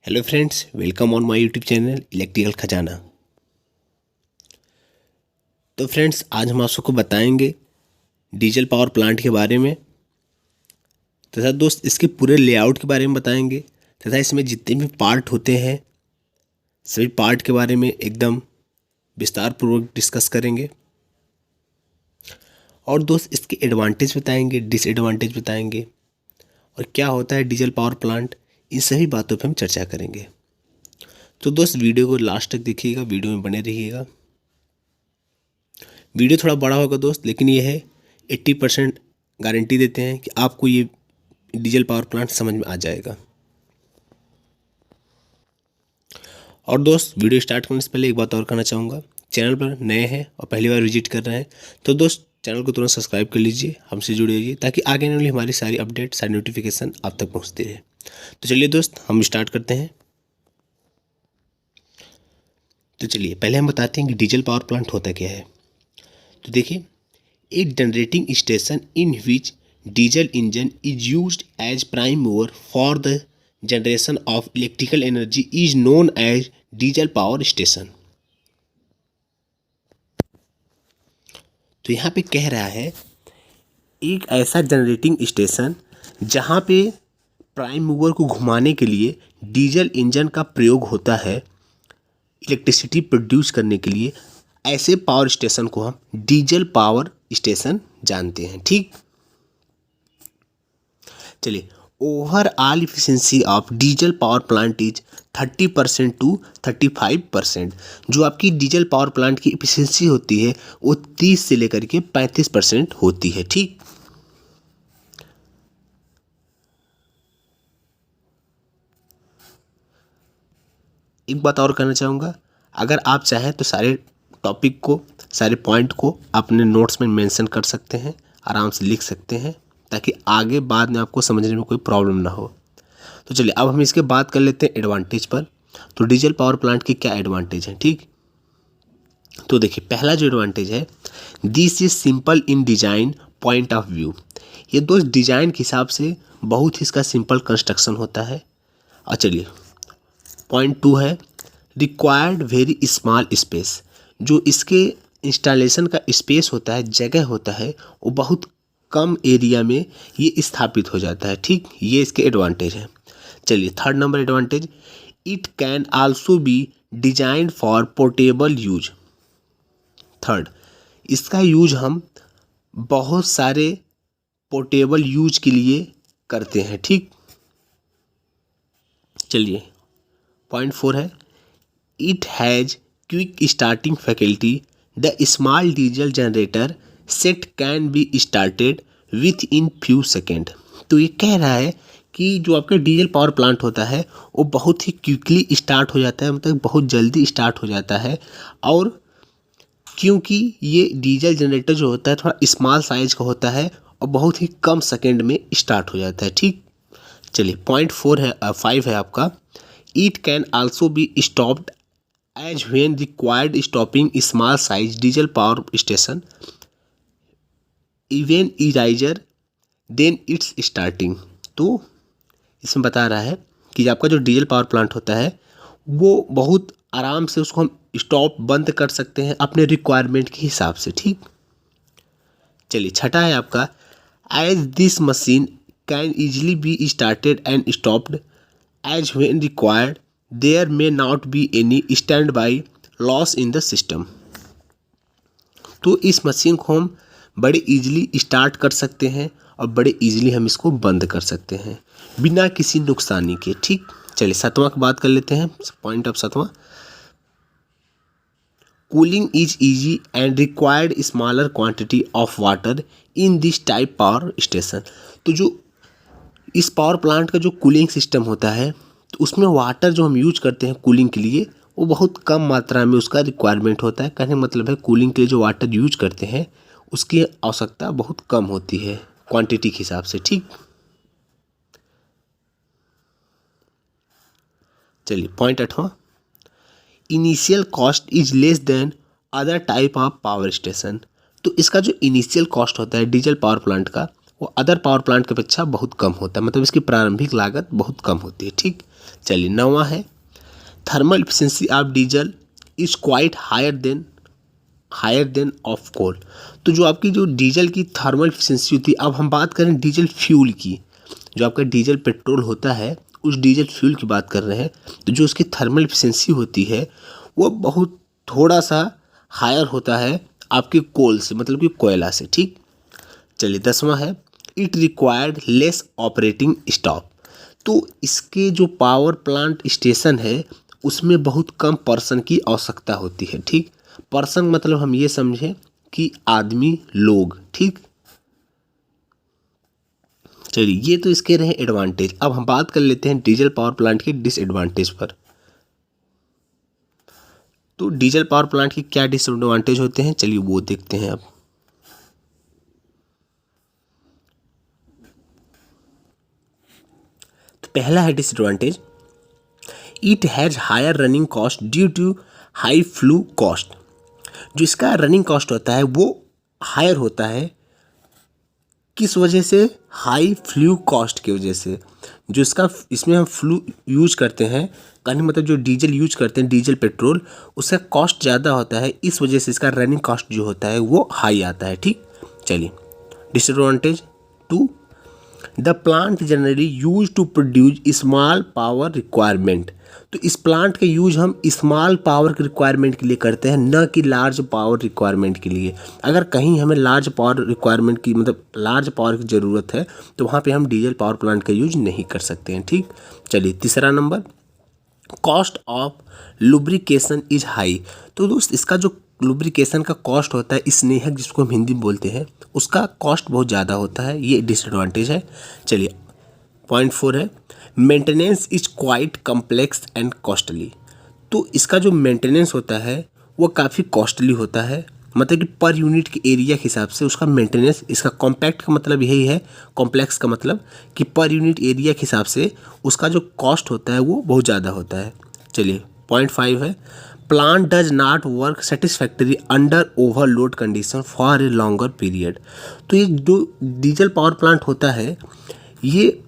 Hello friends, welcome on my YouTube channel electrical खजाना। तो friends, आज हम आप सबको बताएंगे डीजल पावर प्लांट के बारे में तथा दोस्त इसके पूरे लेआउट के बारे में बताएंगे तथा इसमें जितने भी पार्ट होते हैं सभी पार्ट के बारे में एकदम विस्तार पूर्वक डिस्कस करेंगे। और दोस्त इसके एडवांटेज बताएंगे, डिसएडवांटेज बताएंगे और क्या होता है डीजल पावर प्लांट, इन सभी बातों पर हम चर्चा करेंगे। तो दोस्त वीडियो को लास्ट तक देखिएगा, वीडियो में बने रहिएगा। वीडियो थोड़ा बड़ा होगा दोस्त, लेकिन ये है 80% गारंटी देते हैं कि आपको ये डीजल पावर प्लांट समझ में आ जाएगा। और दोस्त, वीडियो स्टार्ट करने से पहले एक बात और कहना चाहूँगा, चैनल पर नए हैं और पहली बार विजिट कर रहे हैं तो दोस्त चैनल को तुरंत सब्सक्राइब कर लीजिए, हमसे जुड़े रहिए ताकि आगे आने वाली हमारी सारी अपडेट, सारी नोटिफिकेशन आप तक पहुँचती रहे। तो चलिए दोस्त, हम स्टार्ट करते हैं। तो चलिए पहले हम बताते हैं कि डीजल पावर प्लांट होता क्या है। तो देखिए, a generating station in which diesel engine is used as prime mover for the generation of electrical energy is known as diesel power station। तो यहाँ पे कह रहा है एक ऐसा जनरेटिंग स्टेशन जहाँ पे प्राइम मूवर को घुमाने के लिए डीजल इंजन का प्रयोग होता है इलेक्ट्रिसिटी प्रोड्यूस करने के लिए, ऐसे पावर स्टेशन को हम डीजल पावर स्टेशन जानते हैं। ठीक, चलिए, overall efficiency of diesel power plant is 30% to 35%। जो आपकी डीजल पावर प्लांट की इफिशिएंसी होती है वो 30 से लेकर के 35% होती है। ठीक, एक बात और कहना चाहूँगा, अगर आप चाहें तो सारे टॉपिक को, सारे पॉइंट को अपने नोट्स में मेंशन कर सकते हैं, आराम से लिख सकते हैं ताकि आगे बाद में आपको समझने में कोई प्रॉब्लम ना हो। तो चलिए अब हम इसके बात कर लेते हैं एडवांटेज पर। तो डीजल पावर प्लांट के क्या एडवांटेज हैं। ठीक, तो देखिए, पहला जो एडवांटेज है, this is simple in design point of view. ये दोस्त डिजाइन के हिसाब से बहुत ही इसका सिंपल कंस्ट्रक्शन होता है। और चलिए, पॉइंट 2 है, रिक्वायर्ड वेरी स्मॉल स्पेस। जो इसके इंस्टॉलेशन का स्पेस होता है, जगह होता है, वो बहुत कम एरिया में ये स्थापित हो जाता है। ठीक, ये इसके एडवांटेज है। चलिए, third number advantage, it can also B designed for portable use. Third, इसका यूज हम बहुत सारे पोर्टेबल यूज के लिए करते हैं। ठीक, चलिए, पॉइंट 4 है, it has quick starting faculty. The small diesel generator set can be started with in few second. तो ये कह रहा है कि जो आपका डीजल पावर प्लांट होता है वो बहुत ही क्विकली स्टार्ट हो जाता है, मतलब बहुत जल्दी स्टार्ट हो जाता है। और क्योंकि ये डीजल जनरेटर जो होता है थोड़ा स्मॉल साइज का होता है और बहुत ही कम सेकेंड में स्टार्ट हो जाता है। ठीक, चलिए, पॉइंट 5 है आपका, it can also be stopped as when required stopping small size diesel power station even easier than its starting. तो इसमें बता रहा है कि आपका जो डीजल पावर प्लांट होता है वो बहुत आराम से उसको हम स्टॉप बंद कर सकते हैं अपने रिक्वायरमेंट के हिसाब से। ठीक, चलिए, छठा है आपका, as this machine can easily be started and stopped as when required there may not be any stand by loss in the system. तो इस मशीन को हम बड़े इजीली स्टार्ट कर सकते हैं और बड़े इजीली हम इसको बंद कर सकते हैं बिना किसी नुकसानी के। ठीक, चलिए, 7वां की बात कर लेते हैं, पॉइंट ऑफ 7वां, cooling is easy and required smaller quantity of water in this type power station. तो जो इस पावर प्लांट का जो कूलिंग सिस्टम होता है तो उसमें वाटर जो हम यूज करते हैं कूलिंग के लिए वो बहुत कम मात्रा में उसका रिक्वायरमेंट होता है। कहने का मतलब है कूलिंग के लिए जो वाटर यूज करते हैं उसकी आवश्यकता बहुत कम होती है क्वांटिटी के हिसाब से। ठीक, चलिए, पॉइंट 8वां, initial cost is less than other type of power station. तो इसका जो इनिशियल कॉस्ट होता है डीजल पावर प्लांट का वो अदर पावर प्लांट की अपेक्षा बहुत कम होता है, मतलब इसकी प्रारंभिक लागत बहुत कम होती है। ठीक, चलिए 9वां है thermal efficiency of diesel is quite higher than of coal. तो जो आपकी जो डीजल की थर्मल एफिशिएंसी होती है, अब हम बात करें डीजल फ्यूल की, जो आपका डीजल पेट्रोल होता है उस डीजल फ्यूल की बात कर रहे हैं, तो जो उसकी थर्मल एफिशिएंसी होती है वो बहुत थोड़ा सा हायर होता है आपके कोल से, मतलब कि कोयला से। ठीक, चलिए 10वां है it required less operating stop. तो इसके जो पावर प्लांट स्टेशन है उसमें बहुत कम पर्सन की आवश्यकता होती है। ठीक, पर्सन मतलब हम ये समझें कि आदमी, लोग। ठीक, चलिए ये तो इसके रहे एडवांटेज। अब हम बात कर लेते हैं डीजल पावर प्लांट के डिसएडवांटेज पर। तो डीजल पावर प्लांट के क्या डिसएडवांटेज होते हैं, चलिए वो देखते हैं। अब तो पहला है disadvantage, it has higher running cost due to high fuel cost. जो इसका रनिंग कॉस्ट होता है वो हायर होता है, किस वजह से? हाई फ्लू कॉस्ट की वजह से। जो इसमें हम फ्लू यूज करते हैं, कहने मतलब जो डीजल यूज करते हैं, डीजल पेट्रोल, उसका कॉस्ट ज़्यादा होता है, इस वजह से इसका रनिंग कॉस्ट जो होता है वो हाई आता है। ठीक, चलिए disadvantage 2, the plant generally use to produce small power requirement. तो इस प्लांट का यूज हम स्मॉल पावर के रिक्वायरमेंट के लिए करते हैं, न कि लार्ज पावर रिक्वायरमेंट के लिए। अगर कहीं हमें लार्ज पावर रिक्वायरमेंट की, मतलब लार्ज पावर की ज़रूरत है, तो वहाँ पे हम डीजल पावर प्लांट का यूज नहीं कर सकते हैं। ठीक, चलिए तीसरा number, cost of lubrication is high. तो दोस्त इसका जो लुब्रिकेशन का कॉस्ट होता है, स्नेहक जिसको हम हिंदी में बोलते हैं, उसका कॉस्ट बहुत ज़्यादा होता है, ये डिसएडवांटेज है। चलिए पॉइंट 4 है maintenance is quite complex and costly. तो इसका जो मेंटेनेंस होता है वो काफ़ी कॉस्टली होता है, मतलब कि पर यूनिट के एरिया के हिसाब से उसका मेंटेनेंस, इसका कॉम्पैक्ट का मतलब यही है, कॉम्प्लेक्स का मतलब कि पर यूनिट एरिया के हिसाब से उसका जो कॉस्ट होता है वो बहुत ज़्यादा होता है। चलिए पॉइंट 5 है plant does not work satisfactory under overload condition for a longer period. तो ये जो डीजल पावर प्लांट होता है ये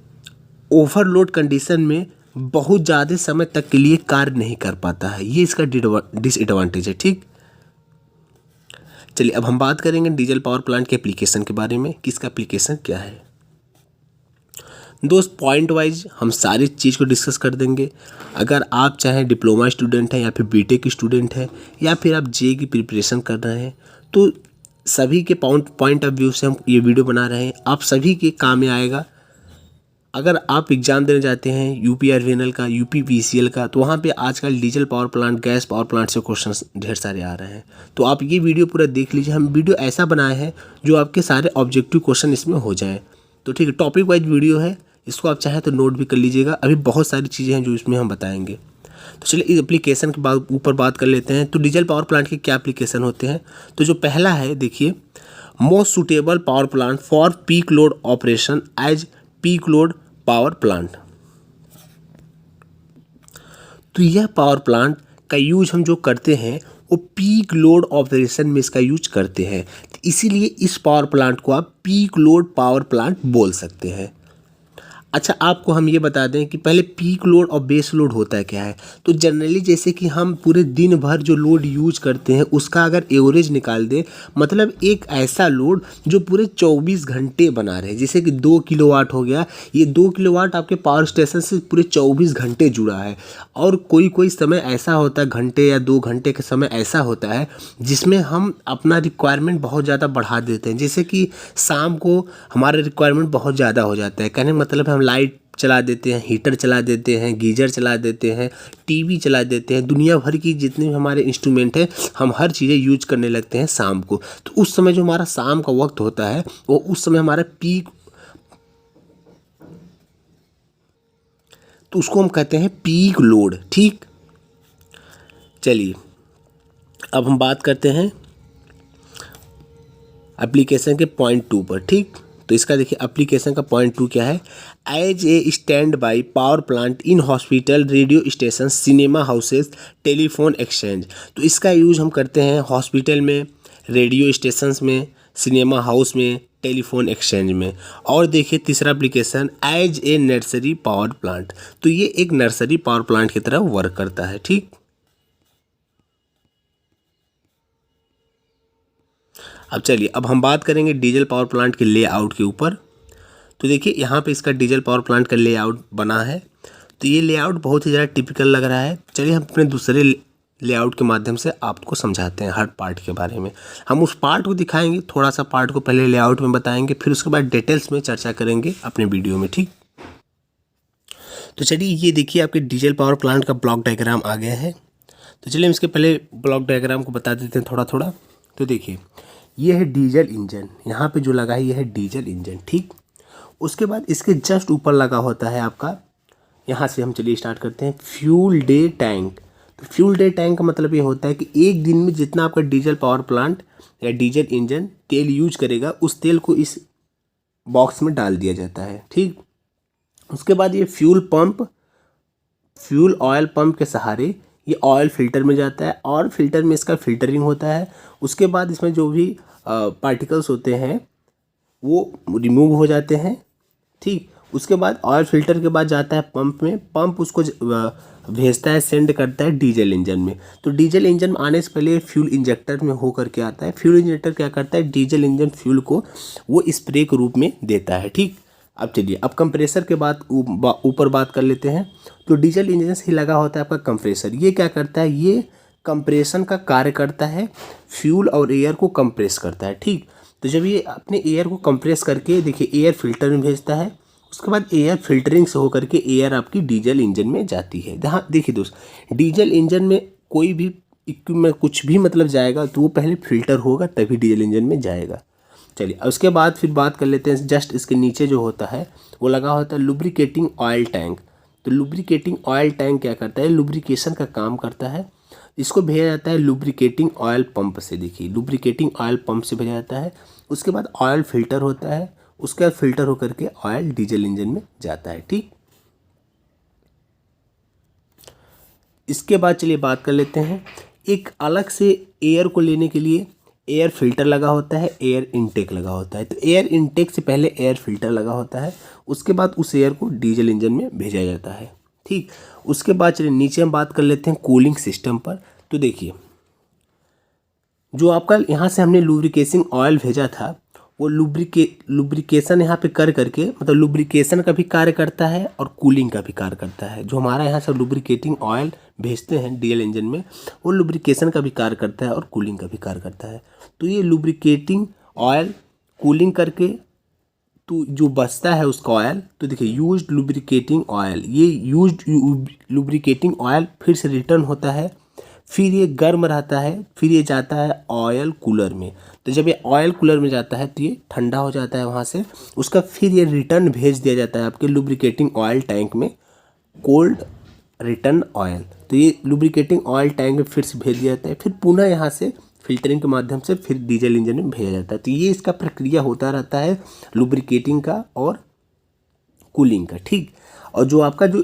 ओवरलोड कंडीशन में बहुत ज़्यादा समय तक के लिए कार्य नहीं कर पाता है, ये इसका डिसएडवांटेज है। ठीक, चलिए अब हम बात करेंगे डीजल पावर प्लांट के एप्लीकेशन के बारे में कि इसका एप्लीकेशन क्या है। दोस्त पॉइंट वाइज हम सारी चीज़ को डिस्कस कर देंगे। अगर आप चाहें डिप्लोमा स्टूडेंट हैं या फिर बीटेक स्टूडेंट हैं या फिर आप जेईई की प्रिपरेशन कर रहे हैं, तो सभी के पॉइंट ऑफ व्यू से हम ये वीडियो बना रहे हैं, आप सभी के काम में आएगा। अगर आप एग्ज़ाम देने जाते हैं यूपीआरवीएनएल का, यूपीपीसीएल का, तो वहाँ पे आजकल diesel power plant, gas power plant से क्वेश्चंस ढेर सारे आ रहे हैं। तो आप ये वीडियो पूरा देख लीजिए। हम वीडियो ऐसा बनाए हैं जो आपके सारे ऑब्जेक्टिव क्वेश्चन इसमें हो जाएँ। तो ठीक है, टॉपिक वाइज वीडियो है, इसको आप चाहें तो नोट भी कर लीजिएगा। अभी बहुत सारी चीज़ें हैं जो इसमें हम बताएंगे। तो चलिए इस एप्लीकेशन के ऊपर बात कर लेते हैं। तो डीजल पावर प्लांट के क्या एप्लीकेशन होते हैं? तो जो पहला है देखिए, most suitable power plant for peak load operation as peak load power plant. तो यह पावर प्लांट का यूज हम जो करते हैं वो पीक लोड ऑपरेशन में इसका यूज करते हैं, तो इसीलिए इस पावर प्लांट को आप पीक लोड पावर प्लांट बोल सकते हैं। अच्छा, आपको हम ये बता दें कि पहले पीक लोड और बेस लोड होता है क्या है। तो जनरली जैसे कि हम पूरे दिन भर जो लोड यूज करते हैं उसका अगर एवरेज निकाल दें, मतलब एक ऐसा लोड जो पूरे 24 घंटे बना रहे, जैसे कि 2 किलोवाट हो गया, ये 2 किलोवाट आपके पावर स्टेशन से पूरे 24 घंटे जुड़ा है। और कोई समय ऐसा होता है, घंटे या 2 घंटे का समय ऐसा होता है जिसमें हम अपना रिक्वायरमेंट बहुत ज़्यादा बढ़ा देते हैं। जैसे कि शाम को हमारा रिक्वायरमेंट बहुत ज़्यादा हो जाता है, कहने का मतलब हम लाइट चला देते हैं, हीटर चला देते हैं, गीजर चला देते हैं, टीवी चला देते हैं, दुनिया भर की जितने भी हमारे इंस्ट्रूमेंट हैं हम हर चीज़ें यूज करने लगते हैं शाम को। तो उस समय जो हमारा शाम का वक्त होता है वो उस समय हमारा पीक, तो उसको हम कहते हैं पीक लोड। ठीक, चलिए अब हम बात करते हैं एप्लीकेशन के पॉइंट 2 पर। ठीक, तो इसका देखिए एप्लीकेशन का पॉइंट 2 क्या है, as a stand by power plant in hospital, radio station, cinema houses, telephone exchange. तो इसका यूज हम करते हैं हॉस्पिटल में, रेडियो स्टेशंस में, सिनेमा हाउस में, टेलीफोन एक्सचेंज में। और देखिए तीसरा application as a nursery power plant, तो ये एक नर्सरी पावर प्लांट की तरह वर्क करता है। ठीक, अब चलिए अब हम बात करेंगे डीजल पावर प्लांट के लेआउट के ऊपर। तो देखिए यहाँ पे इसका डीजल पावर प्लांट का लेआउट बना है। तो ये लेआउट बहुत ही ज़्यादा टिपिकल लग रहा है। चलिए हम अपने दूसरे लेआउट के माध्यम से आपको समझाते हैं हर पार्ट के बारे में। हम उस पार्ट को दिखाएंगे, थोड़ा सा पार्ट को पहले लेआउट में बताएंगे, फिर उसके बाद डिटेल्स में चर्चा करेंगे अपने वीडियो में। ठीक, तो चलिए ये देखिए आपके डीजल पावर प्लांट का ब्लॉक डायग्राम आ गया है। तो चलिए हम इसके पहले ब्लॉक डायग्राम को बता देते हैं थोड़ा थोड़ा। तो देखिए ये है डीजल इंजन, यहाँ पे जो लगा है ये है डीजल इंजन। ठीक, उसके बाद इसके जस्ट ऊपर लगा होता है आपका, यहाँ से हम चलिए स्टार्ट करते हैं, फ्यूल डे टैंक। तो फ्यूल डे टैंक का मतलब ये होता है कि एक दिन में जितना आपका डीजल पावर प्लांट या डीजल इंजन तेल यूज करेगा उस तेल को इस बॉक्स में डाल दिया जाता है। ठीक, उसके बाद ये fuel pump, fuel oil pump के सहारे ये ऑयल फिल्टर में जाता है और फिल्टर में इसका फिल्टरिंग होता है। उसके बाद इसमें जो भी पार्टिकल्स होते हैं वो रिमूव हो जाते हैं। ठीक, उसके बाद ऑयल फिल्टर के बाद जाता है पंप में, पंप उसको भेजता है, सेंड करता है डीजल इंजन में। तो डीजल इंजन में आने से पहले फ्यूल इंजेक्टर में हो करके आता है। फ्यूल इंजेक्टर क्या करता है, डीजल इंजन फ्यूल को वो स्प्रे के रूप में देता है। ठीक, अब चलिए अब कंप्रेसर के बाद ऊपर बात कर लेते हैं। तो डीजल इंजन से लगा होता है आपका कंप्रेसर। ये क्या करता है, ये कंप्रेशन का कार्य करता है, फ्यूल और एयर को कंप्रेस करता है। ठीक, तो जब ये अपने एयर को कंप्रेस करके देखिए एयर फिल्टर में भेजता है, उसके बाद एयर फिल्टरिंग से होकर के एयर आपकी डीजल इंजन में जाती है। जहाँ देखिए दोस्त, डीजल इंजन में कोई भी इक्विपमेंट कुछ भी मतलब जाएगा तो वो पहले फिल्टर होगा तभी डीजल इंजन में जाएगा। चलिए उसके बाद फिर बात कर लेते हैं, जस्ट इसके नीचे जो होता है वो लगा होता है लुब्रिकेटिंग ऑयल टैंक। तो लुब्रिकेटिंग ऑयल टैंक क्या करता है, लुब्रिकेशन का काम करता है। इसको भेजा जाता है लुब्रिकेटिंग ऑयल पंप से। देखिए लुब्रिकेटिंग ऑयल पंप से भेजा जाता है। उसके बाद ऑयल फिल्टर होता है, उसके बाद फिल्टर होकर के ऑयल डीजल इंजन में जाता है। ठीक, इसके बाद चलिए बात कर लेते हैं, एक अलग से एयर को लेने के लिए एयर फिल्टर लगा होता है, एयर इनटेक लगा होता है। तो एयर इनटेक से पहले एयर फिल्टर लगा होता है, उसके बाद उस एयर को डीजल इंजन में भेजा जाता है। ठीक, उसके बाद चलिए नीचे हम बात कर लेते हैं कूलिंग सिस्टम पर। तो देखिए जो आपका यहाँ से हमने लुब्रिकेटिंग ऑयल भेजा था वो लुब्रिकेशन यहाँ पे कर करके मतलब लुब्रिकेशन का भी कार्य करता है और कूलिंग का भी कार्य करता है। जो हमारा यहाँ से लुब्रिकेटिंग ऑयल भेजते हैं डीजल इंजन में वो लुब्रिकेशन का भी कार्य करता है और कूलिंग का भी कार्य करता है। तो ये लुब्रिकेटिंग ऑयल कूलिंग करके तो जो बचता है उसका ऑयल, तो देखिए यूज्ड लुब्रिकेटिंग ऑयल, ये यूज्ड लुब्रिकेटिंग ऑयल फिर से रिटर्न होता है, फिर ये गर्म रहता है, फिर ये जाता है ऑयल कूलर में। तो जब ये ऑयल कूलर में जाता है तो ये ठंडा हो जाता है वहाँ से, उसका फिर ये रिटर्न भेज दिया जाता है आपके लुब्रिकेटिंग ऑयल टैंक में, कोल्ड रिटर्न ऑयल। तो ये लुब्रिकेटिंग ऑयल टैंक में फिर से भेज दिया जाता है, फिर पुनः यहाँ से फिल्टरिंग के माध्यम से फिर डीजल इंजन में भेजा जाता है। तो ये इसका प्रक्रिया होता रहता है लुब्रिकेटिंग का और कूलिंग का। ठीक, और जो आपका जो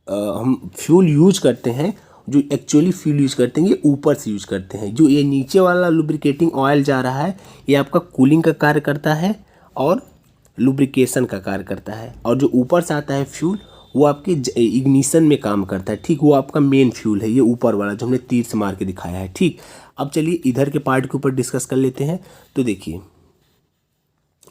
हम फ्यूल यूज करते हैं, जो एक्चुअली फ्यूल यूज करते हैं ये ऊपर से यूज करते हैं। जो ये नीचे वाला लुब्रिकेटिंग ऑयल जा रहा है ये आपका कूलिंग का कार्य करता है और लुब्रिकेशन का कार्य करता है, और जो ऊपर से आता है फ्यूल वो आपके इग्निशन में काम करता है। ठीक, वो आपका मेन फ्यूल है, ये ऊपर वाला जो हमने तीर से मार के दिखाया है। ठीक, अब चलिए इधर के पार्ट के ऊपर डिस्कस कर लेते हैं। तो देखिए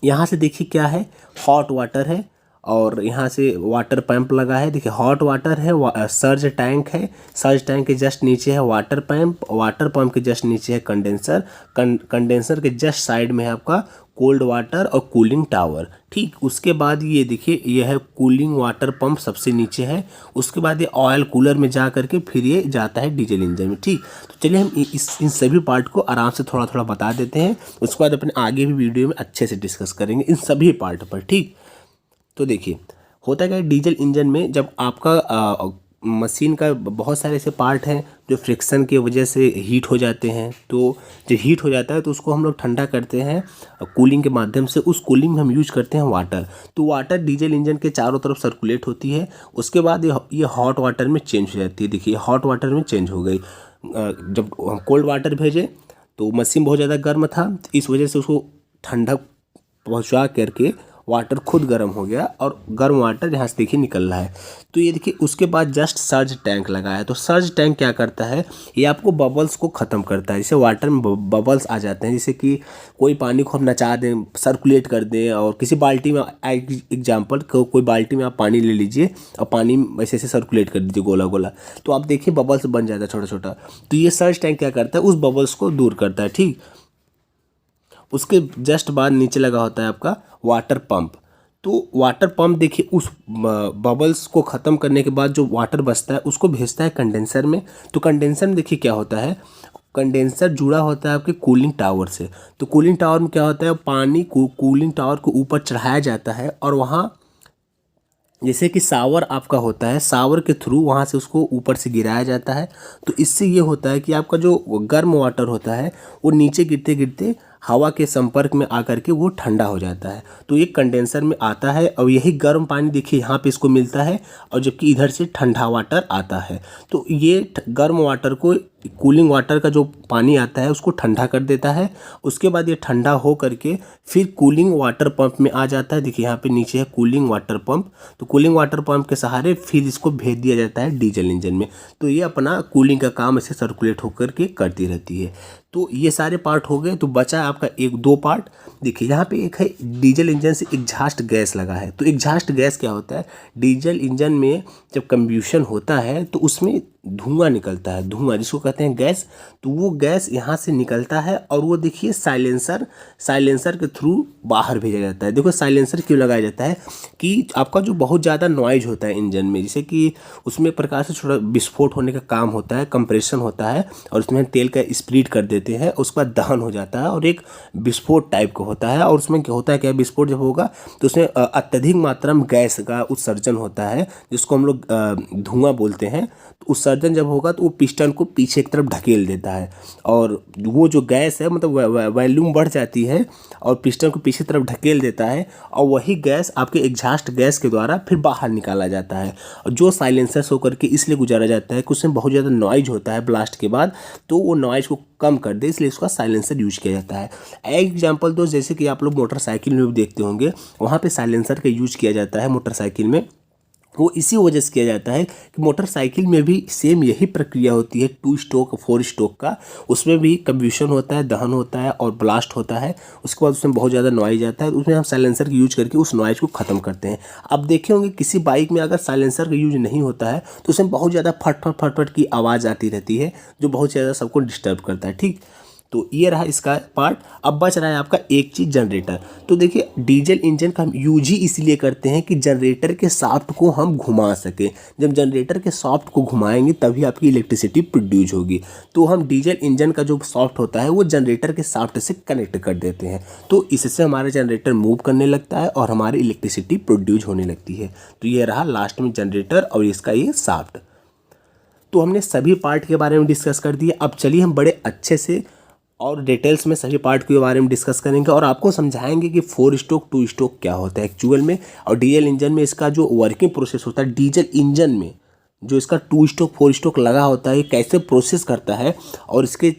यहाँ से देखिए क्या है, हॉट वाटर है और यहाँ से वाटर पंप लगा है। देखिए हॉट वाटर है, सर्ज टैंक है, सर्ज टैंक के जस्ट नीचे है वाटर पंप, वाटर पंप के जस्ट नीचे है कंडेंसर, कंडेंसर के जस्ट साइड में है आपका कोल्ड वाटर और कूलिंग टावर। ठीक, उसके बाद ये देखिए ये है कूलिंग वाटर पंप सबसे नीचे है, उसके बाद ये ऑयल कूलर में जा करके फिर ये जाता है डीजल इंजन में। ठीक, तो चलिए हम इन सभी पार्ट को आराम से थोड़ा थोड़ा बता देते हैं, उसके बाद अपने आगे भी वीडियो में अच्छे से डिस्कस करेंगे इन सभी पार्ट पर। ठीक, तो देखिए होता क्या है, डीजल इंजन में जब आपका मशीन का बहुत सारे ऐसे पार्ट हैं जो फ्रिक्शन की वजह से हीट हो जाते हैं, तो जब हीट हो जाता है तो उसको हम लोग ठंडा करते हैं कूलिंग के माध्यम से। उस कूलिंग में हम यूज करते हैं वाटर। तो वाटर डीजल इंजन के चारों तरफ सर्कुलेट होती है, उसके बाद ये हॉट वाटर में चेंज हो जाती है। देखिए हॉट वाटर में चेंज हो गई। जब हम कोल्ड वाटर भेजे तो मशीन बहुत ज़्यादा गर्म था, इस वजह से उसको ठंडा पहुंचा करके वाटर खुद गर्म हो गया और गर्म वाटर यहाँ से देखिए निकल रहा है। तो ये देखिए उसके बाद जस्ट सर्ज टैंक लगा है। तो सर्ज टैंक क्या करता है, ये आपको बबल्स को ख़त्म करता है। जैसे वाटर में बबल्स आ जाते हैं, जैसे कि कोई पानी को हम नचा दें, सर्कुलेट कर दें, और किसी बाल्टी में एग्जाम्पल कोई बाल्टी में आप पानी ले लीजिए और पानी ऐसे ऐसे सर्कुलेट कर दीजिए गोला गोला, तो आप देखिए बबल्स बन जाता है छोटा छोटा। तो ये सर्ज टैंक क्या करता है, उस बबल्स को दूर करता है। ठीक, उसके जस्ट बाद नीचे लगा होता है आपका वाटर पंप। तो वाटर पंप देखिए उस बबल्स को ख़त्म करने के बाद जो वाटर बचता है उसको भेजता है कंडेंसर में। तो कंडेंसर में देखिए क्या होता है, कंडेंसर जुड़ा होता है आपके कूलिंग टावर से। तो कूलिंग टावर में क्या होता है, पानी कूलिंग टावर को ऊपर चढ़ाया जाता है और वहाँ जैसे कि शावर आपका होता है, शावर के थ्रू वहाँ से उसको ऊपर से गिराया जाता है। तो इससे ये होता है कि आपका जो गर्म वाटर होता है वो नीचे गिरते गिरते हवा के संपर्क में आकर के वो ठंडा हो जाता है। तो ये कंडेंसर में आता है और यही गर्म पानी देखिए यहाँ पे इसको मिलता है, और जबकि इधर से ठंडा वाटर आता है। तो ये गर्म वाटर को कूलिंग वाटर का जो पानी आता है उसको ठंडा कर देता है। उसके बाद ये ठंडा हो करके फिर कूलिंग वाटर पंप में आ जाता है। देखिए यहाँ पे नीचे है कूलिंग वाटर पंप। तो कूलिंग वाटर पंप के सहारे फिर इसको भेज दिया जाता है डीजल इंजन में। तो ये अपना कूलिंग का काम ऐसे सर्कुलेट होकर के करती रहती है। तो ये सारे पार्ट हो गए। तो बचा आपका एक दो पार्ट। देखिए यहाँ पे एक है डीजल इंजन से एग्जॉस्ट गैस लगा है। तो एग्जॉस्ट गैस क्या होता है, डीजल इंजन में जब कंब्यूशन होता है तो उसमें धुआं निकलता है, धुआं जिसको कहते हैं गैस। तो वो गैस यहाँ से निकलता है और वो देखिए साइलेंसर के थ्रू बाहर भेजा जाता है। देखो साइलेंसर क्यों लगाया जाता है कि आपका जो बहुत ज़्यादा नॉइज होता है इंजन में, जैसे कि उसमें प्रकार से थोड़ा विस्फोट होने का काम होता है, कंप्रेशन होता है और उसमें तेल का स्प्रीड कर देते हैं, उसके बाद दहन हो जाता है और एक विस्फोट टाइप का होता है। और उसमें क्या होता है, क्या विस्फोट जब होगा तो उसमें अत्यधिक मात्रा में गैस का उत्सर्जन होता है जिसको हम लोग धुआं बोलते हैं। तो उत्सर्जन जब होगा तो वो पिस्टन को पीछे की तरफ ढकेल देता है और वो जो गैस है मतलब वॉल्यूम बढ़ जाती है और पिस्टन को पीछे तरफ ढकेल देता है और वही गैस आपके एग्जॉस्ट गैस के द्वारा फिर बाहर निकाला जाता है। और जो साइलेंसर होकर के इसलिए गुजारा जाता है कि उसमें बहुत ज़्यादा नॉइज होता है ब्लास्ट के बाद, तो वो नॉइज को कम कर दे इसलिए इसका साइलेंसर यूज किया जाता है। एक एग्जांपल दो, जैसे कि आप लोग मोटरसाइकिल में भी देखते होंगे, वहाँ पे साइलेंसर का यूज किया जाता है मोटरसाइकिल में। वो इसी वजह से किया जाता है कि मोटरसाइकिल में भी सेम यही प्रक्रिया होती है 2 स्ट्रोक 4 स्ट्रोक का। उसमें भी कंब्यूशन होता है, दहन होता है और ब्लास्ट होता है। उसके बाद उसमें बहुत ज़्यादा नॉइज आता है, उसमें हम साइलेंसर का यूज करके उस नॉइज को ख़त्म करते हैं। अब देखे होंगे किसी बाइक में अगर साइलेंसर का यूज नहीं होता है तो उसमें बहुत ज़्यादा फट फट फट फट की आवाज़ आती रहती है जो बहुत ज़्यादा सबको डिस्टर्ब करता है। ठीक, तो ये रहा इसका पार्ट। अब बच रहा है आपका एक चीज़, जनरेटर। तो देखिए डीजल इंजन का हम यूज ही इसलिए करते हैं कि जनरेटर के शाफ्ट को हम घुमा सकें। जब जनरेटर के शाफ्ट को घुमाएंगे तभी आपकी इलेक्ट्रिसिटी प्रोड्यूस होगी। तो हम डीजल इंजन का जो शाफ्ट होता है वो जनरेटर के शाफ्ट से कनेक्ट कर देते हैं, तो इससे हमारा जनरेटर मूव करने लगता है और हमारी इलेक्ट्रिसिटी प्रोड्यूस होने लगती है। तो ये रहा लास्ट में जनरेटर और इसका ये शाफ्ट। तो हमने सभी पार्ट के बारे में डिस्कस कर दिया। अब चलिए हम बड़े अच्छे से और डिटेल्स में सभी पार्ट के बारे में डिस्कस करेंगे और आपको समझाएंगे कि 4 स्ट्रोक 2 स्ट्रोक क्या होता है एक्चुअल में, और डीजल इंजन में इसका जो वर्किंग प्रोसेस होता है, डीजल इंजन में जो इसका 2 स्ट्रोक 4 स्ट्रोक लगा होता है कैसे प्रोसेस करता है, और इसके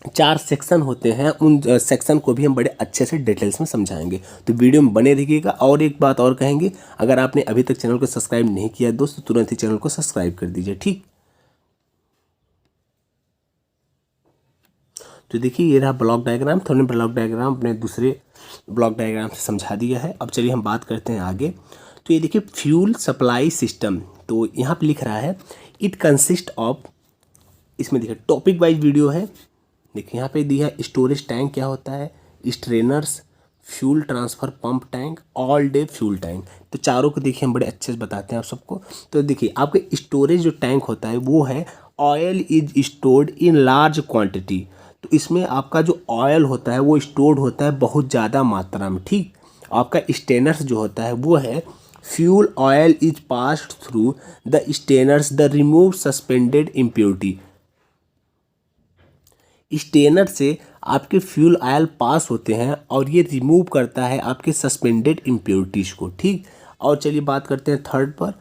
4 सेक्शन होते हैं, उन सेक्शन को भी हम बड़े अच्छे से डिटेल्स में समझाएंगे। तो वीडियो में बने रहिएगा। और एक बात और कहेंगे, अगर आपने अभी तक चैनल को सब्सक्राइब नहीं किया दोस्तों, तुरंत ही चैनल को सब्सक्राइब कर दीजिए। ठीक, तो देखिए ये रहा ब्लॉक डायग्राम। तो हमने ब्लॉक डायग्राम अपने दूसरे ब्लॉक डायग्राम से समझा दिया है। अब चलिए हम बात करते हैं आगे। तो ये देखिए फ्यूल सप्लाई सिस्टम, तो यहाँ पे लिख रहा है इट कंसिस्ट ऑफ, इसमें देखिए टॉपिक वाइज वीडियो है। देखिए यहाँ पे दिया है स्टोरेज टैंक क्या होता है, strainers, fuel transfer pump tank, all day fuel tank. तो चारों को देखिए हम बड़े अच्छे से बताते हैं आप सबको। तो देखिए आपके स्टोरेज जो टैंक होता है वो है oil is stored in large quantity. तो इसमें आपका जो ऑयल होता है वो स्टोर्ड होता है बहुत ज़्यादा मात्रा में। ठीक, आपका स्टेनर्स जो होता है वो है fuel oil is passed through the strainers the remove suspended impurity. Strainer से आपके फ्यूल ऑयल पास होते हैं और ये रिमूव करता है आपके सस्पेंडेड इम्प्योरिटीज़ को। ठीक, और चलिए बात करते हैं थर्ड पर,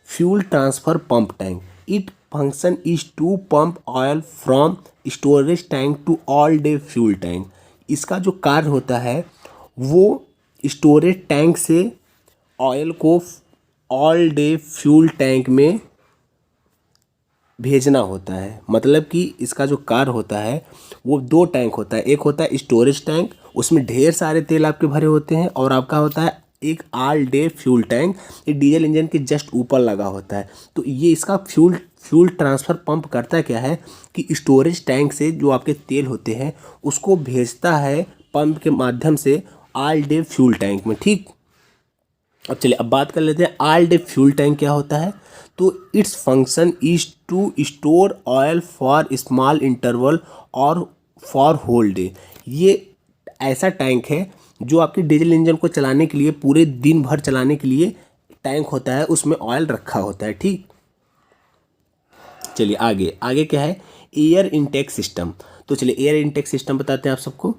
fuel transfer pump tank. It function is to pump oil from storage tank to all day fuel tank. इसका जो कार्य होता है वो स्टोरेज टैंक से ऑयल को ऑल डे फ्यूल टैंक में भेजना होता है। मतलब कि इसका जो कार्य होता है वो दो टैंक होता है, एक होता है स्टोरेज टैंक, उसमें ढेर सारे तेल आपके भरे होते हैं, और आपका होता है एक ऑल डे फ्यूल टैंक, ये डीजल इंजन के जस्ट ऊपर लगा होता है। तो ये इसका फ्यूल ट्रांसफ़र पंप करता क्या है कि स्टोरेज टैंक से जो आपके तेल होते हैं उसको भेजता है पंप के माध्यम से ऑल डे फ्यूल टैंक में। ठीक, अब चलिए अब बात कर लेते हैं ऑल डे फ्यूल टैंक क्या होता है। तो its function is to store oil for small interval और फॉर होल डे। ये ऐसा टैंक है जो आपके डीजल इंजन को चलाने के लिए, पूरे दिन भर चलाने के लिए टैंक होता है, उसमें ऑयल रखा होता है। ठीक, चलिए आगे आगे क्या है, एयर इनटेक सिस्टम। तो चलिए एयर इनटेक सिस्टम बताते हैं आप सबको।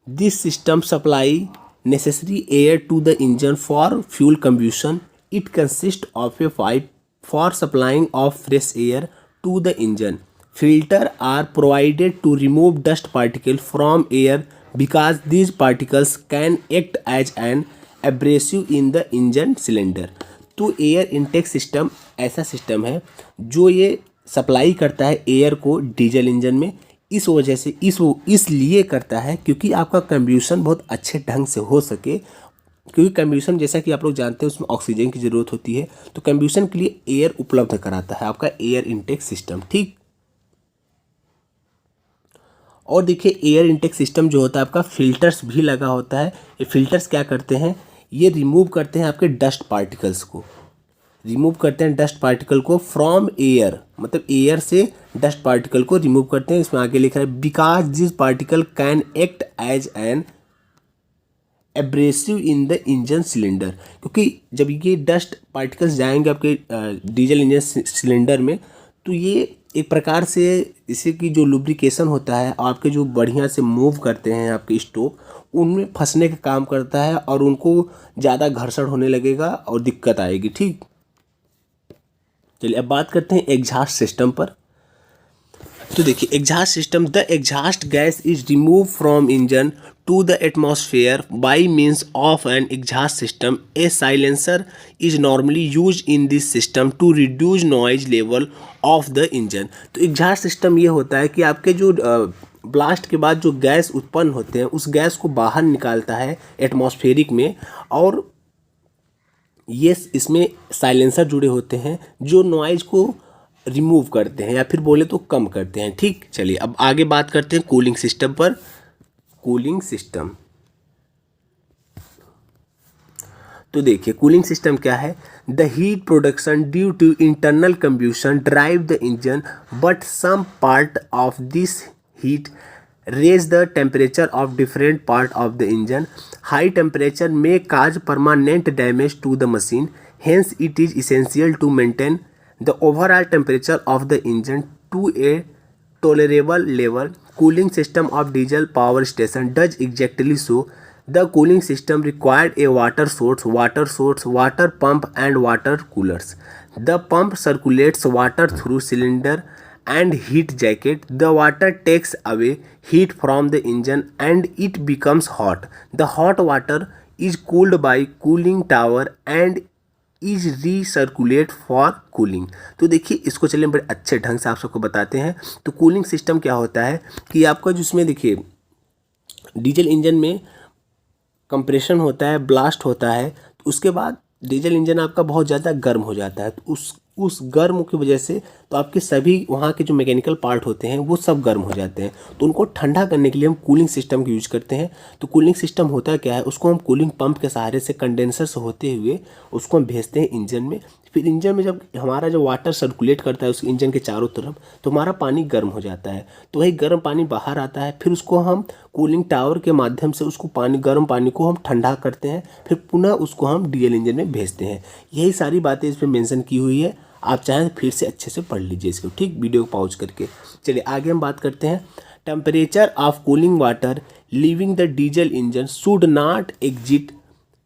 This system supply necessary air to the engine for fuel combustion. It consists of a pipe for supplying of fresh air to the engine. Filter are provided to remove dust particles from air because these particles can act as an abrasive in the engine cylinder. तो air intake system ऐसा system है जो ये supply करता है air को diesel engine में। इस वजह से इसलिए करता है क्योंकि आपका कंब्यूशन बहुत अच्छे ढंग से हो सके, क्योंकि कंब्यूशन जैसा कि आप लोग जानते हैं उसमें ऑक्सीजन की ज़रूरत होती है, तो कंब्यूशन के लिए एयर उपलब्ध कराता है आपका एयर इनटेक सिस्टम। ठीक, और देखिए एयर इनटेक सिस्टम जो होता है आपका फिल्टर्स भी लगा होता है। ये फिल्टर्स क्या करते हैं, ये रिमूव करते हैं आपके डस्ट पार्टिकल्स को, रिमूव करते हैं डस्ट पार्टिकल को फ्रॉम एयर, मतलब एयर से डस्ट पार्टिकल को रिमूव करते हैं। इसमें आगे लिखा है because this particle can act as an abrasive in the engine cylinder. क्योंकि जब ये डस्ट पार्टिकल्स जाएंगे आपके डीजल इंजन सिलेंडर में, तो ये एक प्रकार से इसे की जो लुब्रिकेशन होता है, आपके जो बढ़िया से मूव करते हैं आपके स्टोक, उनमें फंसने का काम करता है और उनको ज़्यादा घर्षण होने लगेगा और दिक्कत आएगी। ठीक, चलिए अब बात करते हैं एग्जॉस्ट सिस्टम पर। तो देखिए exhaust system, the exhaust gas is remove from engine to the atmosphere by means of an exhaust system. A silencer is normally use in this system to reduce noise level of the engine. तो exhaust system ये होता है कि आपके जो blast के बाद जो गैस उत्पन्न होते हैं उस गैस को बाहर निकालता है एटमॉस्फेरिक में, और ये इसमें साइलेंसर जुड़े होते हैं जो नॉइज को रिमूव करते हैं या फिर बोले तो कम करते हैं। ठीक, चलिए अब आगे बात करते हैं कूलिंग सिस्टम पर। कूलिंग सिस्टम, तो देखिए कूलिंग सिस्टम क्या है, the heat production due to internal combustion drive the engine but some part of this heat raise the temperature of different part of the engine. High temperature may cause permanent damage to the machine. Hence, it is essential to maintain the overall temperature of the engine to a tolerable level. Cooling system of diesel power station does exactly so. The cooling system required a water source, water pump, and water coolers. The pump circulates water through cylinder and heat jacket. The water takes away heat from the engine and it becomes hot. The hot water is cooled by cooling tower and is recirculate for cooling. तो देखिए इसको चलिए बड़े अच्छे ढंग से आप सबको बताते हैं। तो कूलिंग सिस्टम क्या होता है कि आपका जिसमें देखिए डीजल इंजन में कंप्रेशन होता है, ब्लास्ट होता है, तो उसके बाद डीजल इंजन आपका बहुत ज़्यादा गर्म हो जाता है। तो उस गर्म की वजह से तो आपके सभी वहाँ के जो मैकेनिकल पार्ट होते हैं वो सब गर्म हो जाते हैं। तो उनको ठंडा करने के लिए हम कूलिंग सिस्टम का यूज करते हैं। तो कूलिंग सिस्टम होता क्या है, उसको हम कूलिंग पंप के सहारे से कंडेंसर से होते हुए उसको हम भेजते हैं इंजन में। फिर इंजन में जब हमारा जो वाटर सर्कुलेट करता है उस इंजन के चारों तरफ, तो हमारा पानी गर्म हो जाता है। तो वही गर्म पानी बाहर आता है, फिर उसको हम कूलिंग टावर के माध्यम से उसको गर्म पानी को हम ठंडा करते हैं, फिर पुनः उसको हम डीजल इंजन में भेजते हैं। यही सारी बातें इसमें मेंशन की हुई है, आप चाहें फिर से अच्छे से पढ़ लीजिए इसको। ठीक, वीडियो को पॉज करके। चलिए आगे हम बात करते हैं। Temperature of cooling water leaving the diesel engine should not exit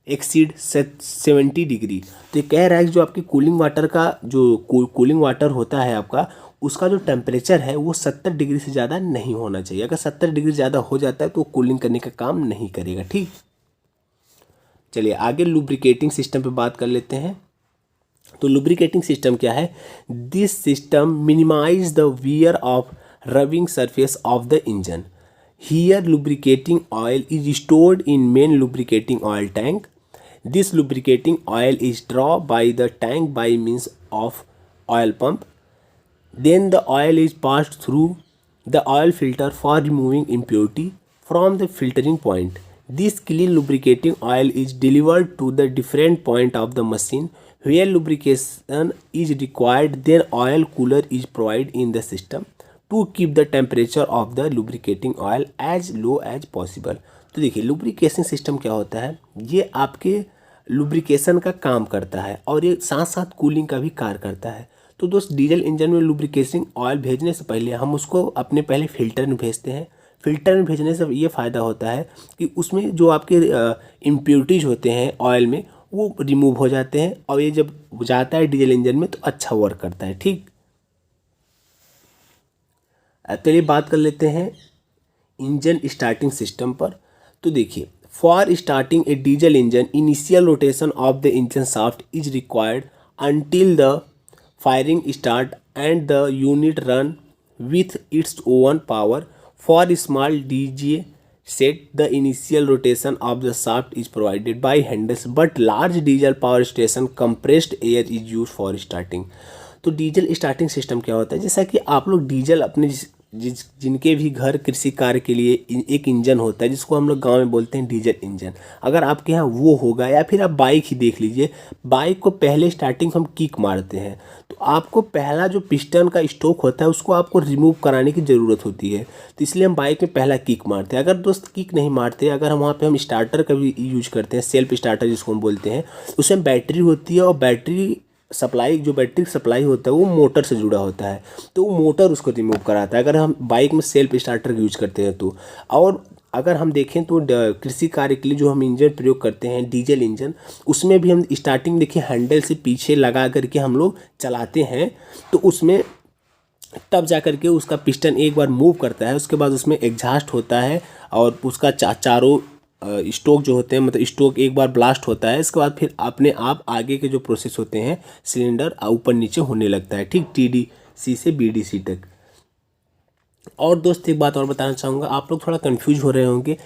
exceed 70 degree. तो ये कह रहा है कि जो आपकी कूलिंग वाटर का जो कूलिंग वाटर होता है आपका, उसका जो टेम्परेचर है वो 70 डिग्री से ज़्यादा नहीं होना चाहिए। अगर 70 डिग्री ज़्यादा हो जाता है तो कूलिंग करने का काम नहीं करेगा। ठीक, चलिए आगे लुब्रिकेटिंग सिस्टम पे बात कर लेते हैं। तो लुब्रिकेटिंग सिस्टम क्या है? This system minimize the wear of rubbing surface of the engine. Here lubricating oil is stored in main lubricating oil tank. This lubricating oil is draw by the tank by means of oil pump. Then the oil is passed through the oil filter for removing impurity from the filtering point. This clean lubricating oil is delivered to the different point of the machine where lubrication is required. Then oil cooler is provided in the system to keep the temperature of the lubricating oil as low as possible. तो देखिए lubrication system क्या होता है, ये आपके lubrication का काम करता है और ये साथ साथ कूलिंग का भी कार्य करता है। तो दोस्त डीजल इंजन में लुब्रिकेटिंग ऑयल भेजने से पहले हम उसको अपने पहले फ़िल्टर में भेजते हैं। फ़िल्टर में भेजने से ये फ़ायदा होता है कि उसमें जो आपके इम्प्योरिटीज़ होते हैं ऑयल में वो रिमूव हो जाते हैं और ये जब जाता है डीजल इंजन में तो अच्छा वर्क करता है। ठीक, चलिए बात कर लेते हैं इंजन स्टार्टिंग सिस्टम पर। तो देखिए for starting A diesel engine initial rotation of the engine shaft is required until the firing start and the unit run with its own power. For small DJ set, the initial rotation of the shaft is provided by handles, but large diesel power station compressed air is used for starting. तो diesel starting system क्या होता है? जैसा कि आप लोग diesel अपने जिनके भी घर कृषि कार्य के लिए एक इंजन होता है जिसको हम लोग गांव में बोलते हैं डीजल इंजन, अगर आपके यहाँ वो होगा या फिर आप बाइक ही देख लीजिए, बाइक को पहले स्टार्टिंग हम किक मारते हैं तो आपको पहला जो पिस्टन का स्टोक होता है उसको आपको रिमूव कराने की ज़रूरत होती है। तो इसलिए हम बाइक में पहला किक मारते हैं। अगर दोस्त किक नहीं मारते, अगर हम वहाँ पर हम स्टार्टर का भी यूज करते हैं, सेल्फ स्टार्टर जिसको हम बोलते हैं, उसमें बैटरी होती है और बैटरी सप्लाई जो बैटरी सप्लाई होता है वो मोटर से जुड़ा होता है तो वो मोटर उसको रिमूव कराता है अगर हम बाइक में सेल्फ स्टार्टर यूज करते हैं तो। और अगर हम देखें तो कृषि कार्य के लिए जो हम इंजन प्रयोग करते हैं डीजल इंजन, उसमें भी हम स्टार्टिंग देखिए हैंडल से पीछे लगा करके हम लोग चलाते हैं तो उसमें तब जा करके उसका पिस्टन एक बार मूव करता है, उसके बाद उसमें एग्जॉस्ट होता है और उसका चारों स्टोक जो होते हैं, मतलब स्टोक एक बार ब्लास्ट होता है, इसके बाद फिर अपने आप आगे के जो प्रोसेस होते हैं सिलेंडर ऊपर नीचे होने लगता है। ठीक, TDC से BDC तक। और दोस्त एक बात और बताना चाहूँगा, आप लोग थोड़ा कंफ्यूज हो रहे होंगे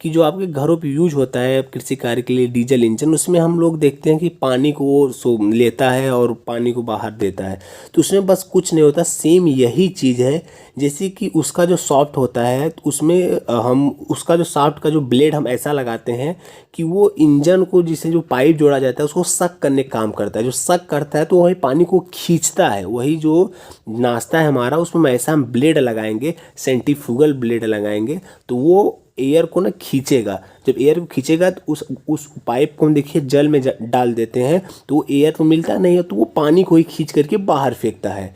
कि जो आपके घरों पे यूज होता है कृषि कार्य के लिए डीजल इंजन, उसमें हम लोग देखते हैं कि पानी को वो लेता है और पानी को बाहर देता है, तो उसमें बस कुछ नहीं होता, सेम यही चीज़ है। जैसे कि उसका जो सॉफ्ट होता है तो उसमें हम उसका जो सॉफ्ट का जो ब्लेड हम ऐसा लगाते हैं कि वो इंजन को जिसे जो पाइप जोड़ा जाता है उसको सक करने का काम करता है। जो सक करता है तो वही पानी को खींचता है, वही जो नाश्ता है हमारा उसमें ऐसा हम ब्लेड लगाएंगे, सेंट्रीफ्यूगल ब्लेड लगाएंगे तो वो एयर को ना खींचेगा। जब एयर को खींचेगा तो उस पाइप को हम देखिए जल में डाल देते हैं तो वो एयर तो मिलता नहीं है तो वो पानी को ही खींच करके बाहर फेंकता है।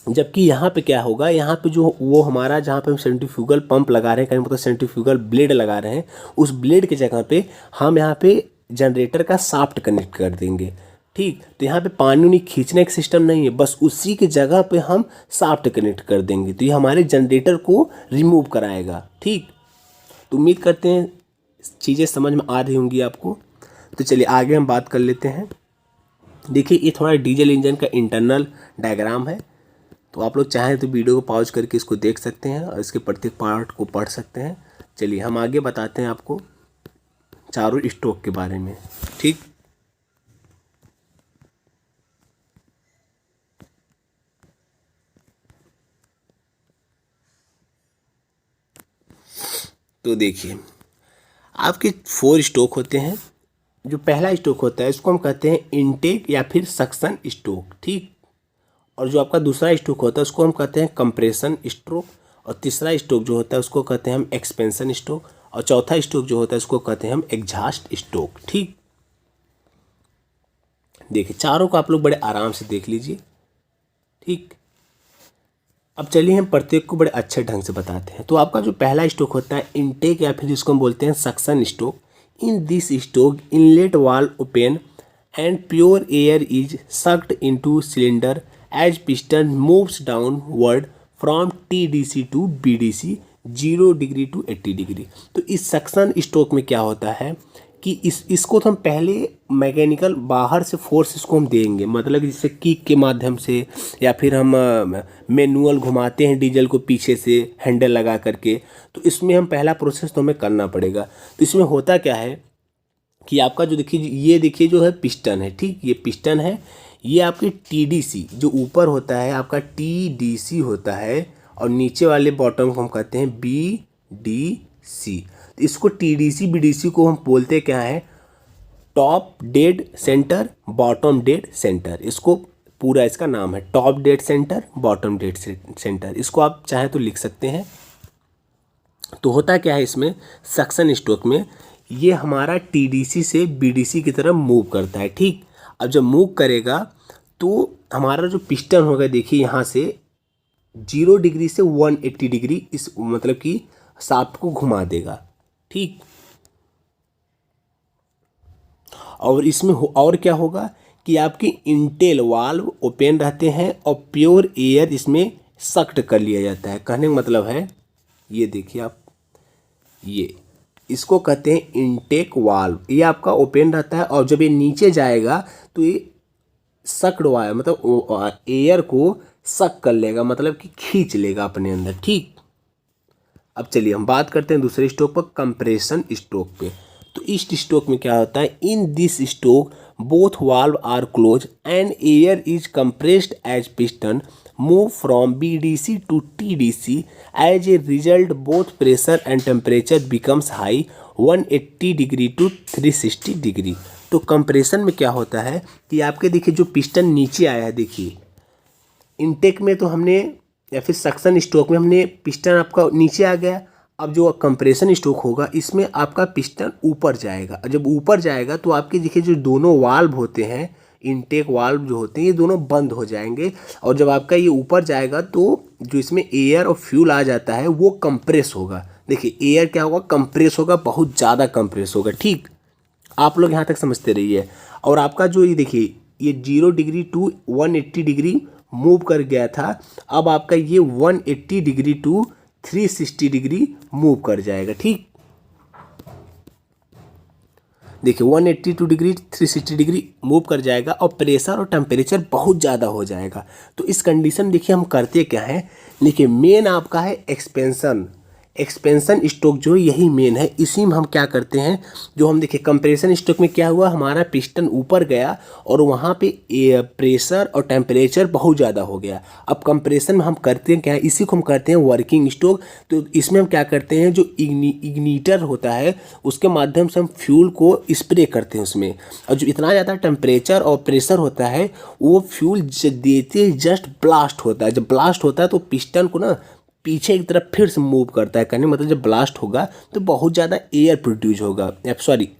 जबकि यहाँ पे क्या होगा, यहाँ पे जो वो हमारा जहाँ पे हम सेंट्रीफ्यूगल पंप लगा रहे हैं, कहीं मतलब सेंट्रीफ्यूगल ब्लेड लगा रहे हैं, उस ब्लेड के जगह पे हम यहाँ पे जनरेटर का शाफ्ट कनेक्ट कर देंगे। ठीक, तो यहाँ पे पानी उनी खींचने का सिस्टम नहीं है, बस उसी के जगह पे हम शाफ्ट कनेक्ट कर देंगे तो ये हमारे जनरेटर को रिमूव कराएगा। ठीक, तो उम्मीद करते हैं चीज़ें समझ में आ रही होंगी आपको। तो चलिए आगे हम बात कर लेते हैं। देखिए ये थोड़ा डीजल इंजन का इंटरनल डायग्राम है, तो आप लोग चाहें तो वीडियो को पॉज करके इसको देख सकते हैं और इसके प्रत्येक पार्ट को पढ़ सकते हैं। चलिए हम आगे बताते हैं आपको चारों स्टोक के बारे में। ठीक, तो देखिए आपके 4 स्टोक होते हैं। जो पहला स्टोक होता है इसको हम कहते हैं इनटेक या फिर सक्शन स्टोक। ठीक, और जो आपका दूसरा स्टोक होता है उसको हम कहते हैं कंप्रेशन स्ट्रोक, और तीसरा स्टोक जो होता है उसको कहते हैं हम एक्सपेंशन स्ट्रोक, और चौथा स्टोक जो होता है उसको कहते हैं हम एग्जॉस्ट स्ट्रोक। ठीक, देखिए चारों को आप लोग बड़े आराम से देख लीजिए। ठीक, अब चलिए हम प्रत्येक को बड़े अच्छे ढंग से बताते हैं। तो आपका जो पहला स्टोक होता है इनटेक या फिर जिसको हम बोलते हैं suction stroke, in this stroke inlet valve open and pure air is sucked into cylinder as piston moves downward from TDC to BDC 0 degree to 80 degree. तो इस सक्शन स्ट्रोक में क्या होता है कि इसको तो हम पहले मैकेनिकल बाहर से फोर्स इसको हम देंगे, मतलब जैसे किक के माध्यम से या फिर हम मैनुअल घुमाते हैं डीजल को पीछे से हैंडल लगा करके, तो इसमें हम पहला प्रोसेस तो हमें करना पड़ेगा। तो इसमें होता क्या है कि आपका जो देखिए जो है पिस्टन है, ठीक, ये पिस्टन है, ये आपकी टीडीसी जो ऊपर होता है आपका टीडीसी होता है और नीचे वाले बॉटम को हम कहते हैं बीडीसी। तो इसको टीडीसी बीडीसी को हम बोलते क्या है, top dead centre bottom dead centre. इसको पूरा इसका नाम है top dead centre bottom dead centre, इसको आप चाहे तो लिख सकते हैं। तो होता क्या है इसमें सक्शन स्ट्रोक में, ये हमारा टीडीसी से बीडीसी की तरफ मूव करता है, ठीक। अब जब मूव करेगा तो हमारा जो पिस्टन होगा देखिए यहाँ से 0 डिग्री से 180 डिग्री इस मतलब कि शाफ्ट को घुमा देगा, ठीक। और इसमें और क्या होगा कि आपकी इंटेल वाल्व ओपन रहते हैं और प्योर एयर इसमें सक्ट कर लिया जाता है। कहने का मतलब है ये देखिए आप, ये इसको कहते हैं इनटेक वाल्व, ये आपका ओपन रहता है और जब ये नीचे जाएगा तो ये सक्ड वायर मतलब एयर को सक कर लेगा, मतलब कि खींच लेगा अपने अंदर, ठीक। अब चलिए हम बात करते हैं दूसरे स्ट्रोक पर, कंप्रेशन स्ट्रोक पे। तो इस स्ट्रोक में क्या होता है, in this stroke both valve are close and air is compressed as piston move from BDC to TDC. As a result, both pressure and temperature becomes high 180 degree to 360 degree. तो compression में क्या होता है कि आपके देखिए जो piston नीचे आया है, देखिए इनटेक में तो हमने या फिर सक्शन स्ट्रोक में हमने पिस्टन आपका नीचे आ गया। अब जो कंप्रेशन स्ट्रोक होगा इसमें आपका पिस्टन ऊपर जाएगा। जब ऊपर जाएगा तो आपके देखिए जो दोनों वाल्व होते हैं, इनटेक वाल्व जो होते हैं, ये दोनों बंद हो जाएंगे और जब आपका ये ऊपर जाएगा तो जो इसमें एयर और फ्यूल आ जाता है वो कंप्रेस होगा। देखिए एयर क्या होगा, कंप्रेस होगा, बहुत ज़्यादा कंप्रेस होगा, ठीक। आप लोग यहाँ तक समझते रहिए। और आपका जो ये देखिए ये 0 डिग्री टू 180 डिग्री मूव कर गया था, अब आपका ये 180 डिग्री टू 360 डिग्री मूव कर जाएगा, ठीक। देखिए 182 डिग्री 360 डिग्री मूव कर जाएगा और प्रेशर और टेम्परेचर बहुत ज़्यादा हो जाएगा। तो इस कंडीशन देखिए हम करते क्या है, देखिए मेन आपका है एक्सपेंशन स्ट्रोक जो यही मेन है। इसी में हम क्या करते हैं, जो हम देखिए कंप्रेशन स्ट्रोक में क्या हुआ, हमारा पिस्टन ऊपर गया और वहाँ पे प्रेशर और टेम्परेचर बहुत ज़्यादा हो गया। अब कंप्रेशन में हम करते हैं क्या है, इसी को हम करते हैं वर्किंग स्ट्रोक। तो इसमें हम क्या करते हैं, जो इग्नीटर होता है उसके माध्यम से हम फ्यूल को स्प्रे करते हैं उसमें, और जो इतना ज़्यादा टेम्परेचर और प्रेशर होता है वो फ्यूल देते जस्ट ब्लास्ट होता है। जब ब्लास्ट होता है तो पिस्टन को ना पीछे की तरफ फिर से मूव करता है। कहने मतलब जब ब्लास्ट होगा तो बहुत ज़्यादा एयर प्रोड्यूस होगा,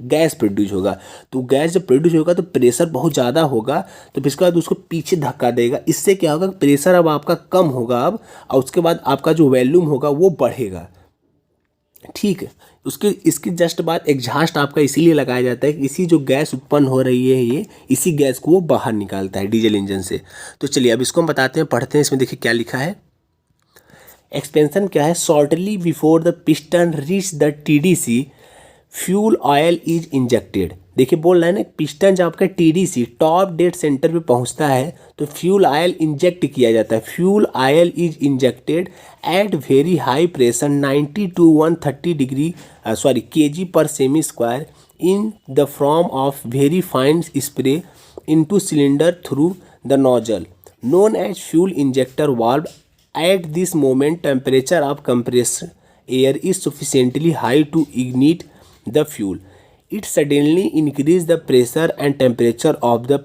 गैस प्रोड्यूस होगा। तो गैस जब प्रोड्यूस होगा तो प्रेशर बहुत ज़्यादा होगा, तो फिर उसके बाद उसको पीछे धक्का देगा। इससे क्या होगा, प्रेशर अब आपका कम होगा अब, और उसके बाद आपका जो वॉल्यूम होगा वो बढ़ेगा, ठीक है। इसके जस्ट बाद एग्जॉस्ट आपका इसीलिए लगाया जाता है कि इसी जो गैस उत्पन्न हो रही है ये इसी गैस को वो बाहर निकालता है डीजल इंजन से। तो चलिए अब इसको हम बताते हैं, पढ़ते हैं। इसमें देखिए क्या लिखा है, एक्सपेंशन क्या है, shortly before the piston reach the TDC fuel oil is injected. देखिए बोल रहा है ना, पिस्टन जब आपका टीडीसी टॉप डेड सेंटर पे पहुंचता है तो फ्यूल ऑयल इंजेक्ट किया जाता है। Fuel oil is injected at very high pressure 90 to 130 degree kg per cm square in the form of very fine spray into cylinder through the nozzle known as fuel injector valve. At this moment, temperature of compressed air is sufficiently high to ignite the fuel. It suddenly increases the pressure and temperature of the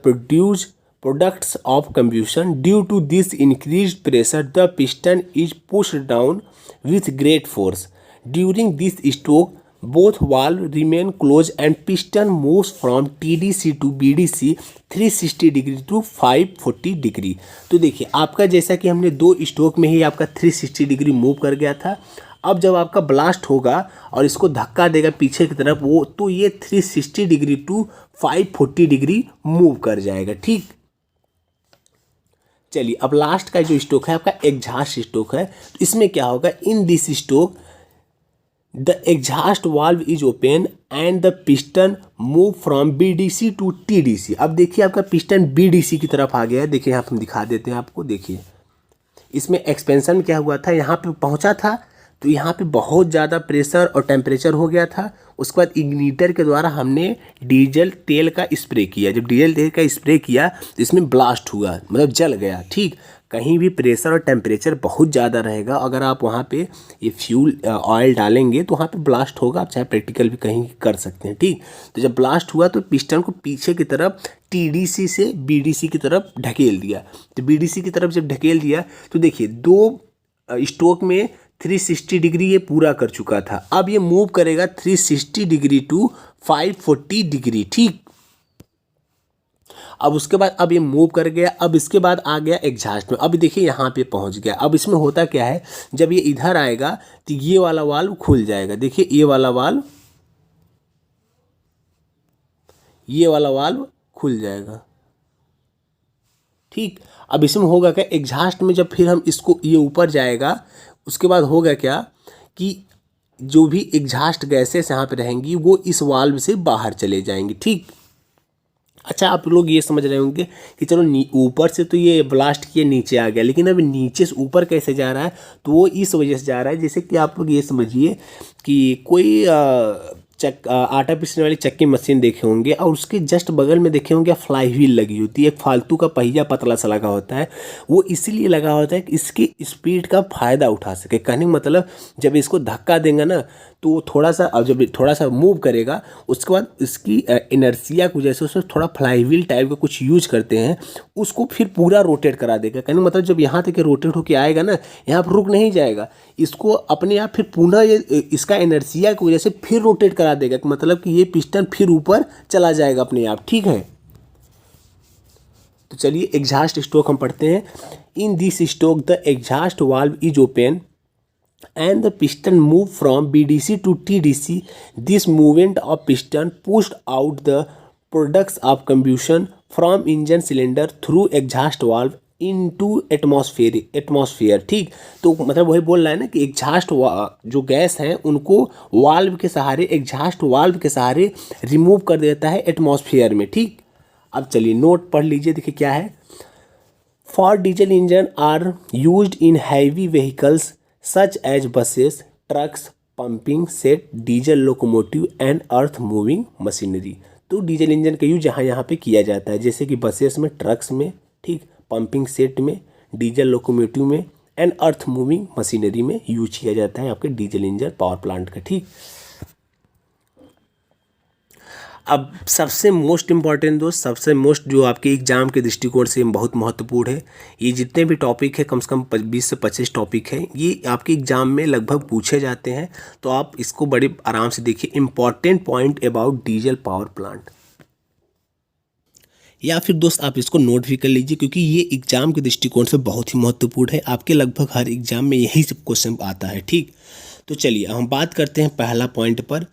products of combustion. Due to this increased pressure, the piston is pushed down with great force. During this stroke, both valves remain closed and piston moves from TDC to BDC 360 degree to 540 degree. तो देखिए आपका जैसा कि हमने 2 stroke में ही आपका 360 degree move कर गया था, अब जब आपका ब्लास्ट होगा और इसको धक्का देगा पीछे की तरफ वो, तो ये 360 डिग्री टू 540 डिग्री मूव कर जाएगा। ठीक, चलिए अब लास्ट का जो स्ट्रोक है आपका एग्जॉस्ट स्ट्रोक है। तो इसमें क्या होगा, in this stroke the exhaust valve is open and the piston move from BDC to TDC। अब देखिए आपका पिस्टन BDC की तरफ आ गया है। देखिए यहाँ पर हम दिखा देते हैं आपको। देखिए इसमें एक्सपेंशन क्या हुआ था, यहाँ पे पहुँचा था तो यहाँ पे बहुत ज़्यादा प्रेशर और टेम्परेचर हो गया था। उसके बाद इग्निटर के द्वारा हमने डीजल तेल का स्प्रे किया। जब डीजल तेल का स्प्रे किया तो इसमें ब्लास्ट हुआ, मतलब जल गया। ठीक, कहीं भी प्रेशर और टेम्परेचर बहुत ज़्यादा रहेगा, अगर आप वहाँ पे ये फ्यूल ऑयल डालेंगे तो वहाँ पे ब्लास्ट होगा। आप चाहे प्रैक्टिकल भी कहीं कर सकते हैं। ठीक, तो जब ब्लास्ट हुआ तो पिस्टन को पीछे की तरफ TDC से BDC की तरफ ढकेल दिया। तो BDC की तरफ जब ढकेल दिया तो देखिए 2 स्ट्रोक में 360 डिग्री ये पूरा कर चुका था। अब ये मूव करेगा 360 डिग्री टू 540 डिग्री। ठीक, अब उसके बाद अब ये मूव कर गया। अब इसके बाद आ गया एग्जॉस्ट में। अब देखिए यहाँ पे पहुँच गया। अब इसमें होता क्या है, जब ये इधर आएगा तो ये वाला वाल्व खुल जाएगा। देखिए ये वाला वाल्व खुल जाएगा। ठीक, अब इसमें होगा क्या, एग्जॉस्ट में जब फिर हम इसको ये ऊपर जाएगा उसके बाद होगा क्या कि जो भी एग्जॉस्ट गैसेस यहाँ पे रहेंगी वो इस वाल्व से बाहर चले जाएंगी। ठीक, अच्छा आप लोग ये समझ रहे होंगे कि चलो ऊपर से तो ये ब्लास्ट किए नीचे आ गया, लेकिन अब नीचे से ऊपर कैसे जा रहा है, तो वो इस वजह से जा रहा है जैसे कि आप लोग ये समझिए कि कोई आटा पीसने वाली चक्की मशीन देखे होंगे और उसके जस्ट बगल में देखे होंगे फ्लाई व्हील लगी होती है। एक फालतू का पहिया पतला सा लगा होता है, वो इसीलिए लगा होता है कि इसकी स्पीड का फ़ायदा उठा सके। कहने का मतलब जब इसको धक्का देंगे ना तो वो थोड़ा सा, अब जब थोड़ा सा मूव करेगा उसके बाद इसकी इनर्सिया को जैसे उसमें थोड़ा फ्लाई व्हील टाइप का कुछ यूज करते हैं, उसको फिर पूरा रोटेट करा देगा। कहने का मतलब जब यहाँ तक रोटेट होकर आएगा ना, यहाँ पर रुक नहीं जाएगा, इसको अपने आप फिर पुनः ये इसका इनर्सिया की वजह से फिर रोटेट करा देगा। मतलब कि ये पिस्टन फिर ऊपर चला जाएगा अपने आप। ठीक है, तो चलिए एग्जॉस्ट स्ट्रोक हम पढ़ते हैं। इन this stroke the exhaust valve is open and the piston move from BDC to TDC. This movement of piston pushed out the products of combustion from engine cylinder through exhaust valve into atmosphere। ठीक, तो मतलब वही बोल रहा है ना कि exhaust जो गैस हैं उनको वाल्व के सहारे, एग्जॉस्ट वाल्व के सहारे रिमूव कर देता है एटमॉस्फेयर में। ठीक, अब चलिए नोट पढ़ लीजिए। देखिए क्या है, for diesel engine are used in heavy vehicles such as buses, trucks, pumping set, diesel locomotive and earth moving machinery. तो डीजल इंजन का यूज यहाँ पे किया जाता है, जैसे कि बसेस में, ट्रक्स में, ठीक, पंपिंग सेट में, डीजल लोकोमोटिव में एंड अर्थ मूविंग मशीनरी में यूज किया जाता है आपके डीजल इंजन पावर प्लांट का। ठीक, अब सबसे मोस्ट इम्पॉर्टेंट दोस्त, सबसे मोस्ट जो आपके एग्जाम के दृष्टिकोण से बहुत महत्वपूर्ण है, ये जितने भी टॉपिक है कम से कम 20 से 25 टॉपिक है, ये आपके एग्जाम में लगभग पूछे जाते हैं। तो आप इसको बड़े आराम से देखिए। Important point about diesel power plant, या फिर दोस्त आप इसको नोट भी कर लीजिए क्योंकि ये एग्जाम के दृष्टिकोण से बहुत ही महत्वपूर्ण है। आपके लगभग हर एग्जाम में यही सब क्वेश्चन आता है। ठीक, तो चलिए हम बात करते हैं पहला पॉइंट पर।